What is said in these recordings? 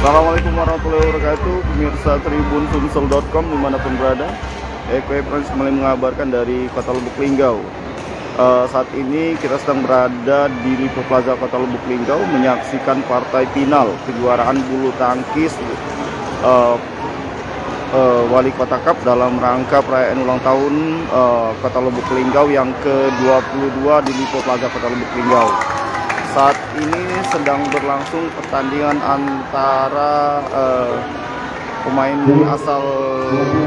Assalamualaikum warahmatullahi wabarakatuh, pemirsa Tribun Sumsel.com dimanapun berada. Eko Prince kembali mengabarkan dari Kota Lubuk Linggau. Saat ini kita sedang berada di Lipo Plaza Kota Lubuk Linggau menyaksikan partai final kejuaraan bulu tangkis Wali Kota Cup dalam rangka perayaan ulang tahun Kota Lubuk Linggau yang ke-22 di Lipo Plaza Kota Lubuk Linggau. Saat ini sedang berlangsung pertandingan antara pemain asal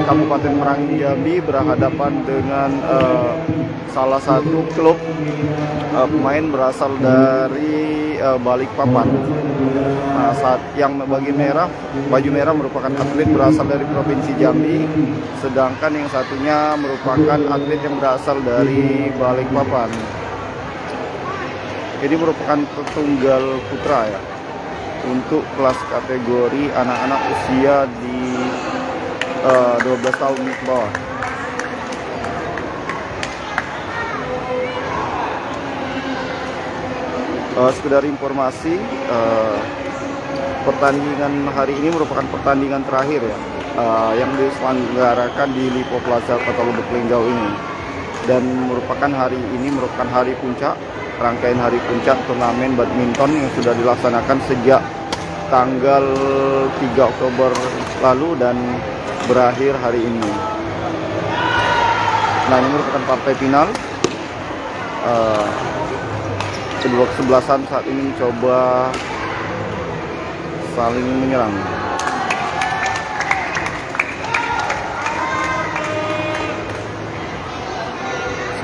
Kabupaten Merangin Jambi berhadapan dengan salah satu klub pemain berasal dari Balikpapan. Nah, saat yang baju merah merupakan atlet berasal dari Provinsi Jambi, sedangkan yang satunya merupakan atlet yang berasal dari Balikpapan. Ini merupakan tunggal putra ya, untuk kelas kategori anak-anak usia di 12 tahun ke bawah. Sekedar informasi, pertandingan hari ini merupakan pertandingan terakhir ya, yang diselenggarakan di Lipo Plaza Kota Lubuk Linggau ini, dan hari ini merupakan hari puncak, rangkaian hari puncak turnamen badminton yang sudah dilaksanakan sejak tanggal 3 Oktober lalu dan berakhir hari ini. Nah, ini merupakan partai final. Kedua kesebelasan saat ini mencoba saling menyerang.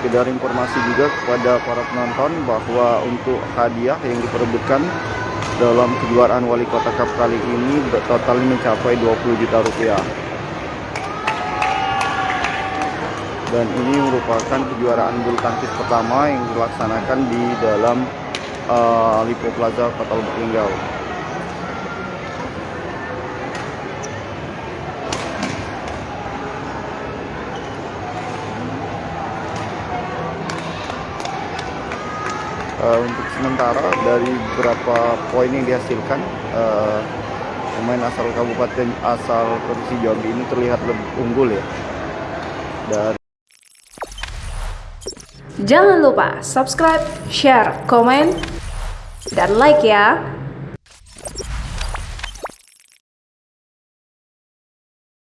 Sekedar informasi juga kepada para penonton bahwa untuk hadiah yang diperebutkan dalam kejuaraan Wali Kota Cup kali ini total mencapai 20 juta rupiah. Dan ini merupakan kejuaraan bulu tangkis pertama yang dilaksanakan di dalam Lipo Plaza Kota Lubuk Linggau. Untuk sementara dari beberapa poin yang dihasilkan, pemain asal kabupaten asal Provinsi Jambi ini terlihat lebih unggul ya. Jangan lupa subscribe, share, komen, dan like ya.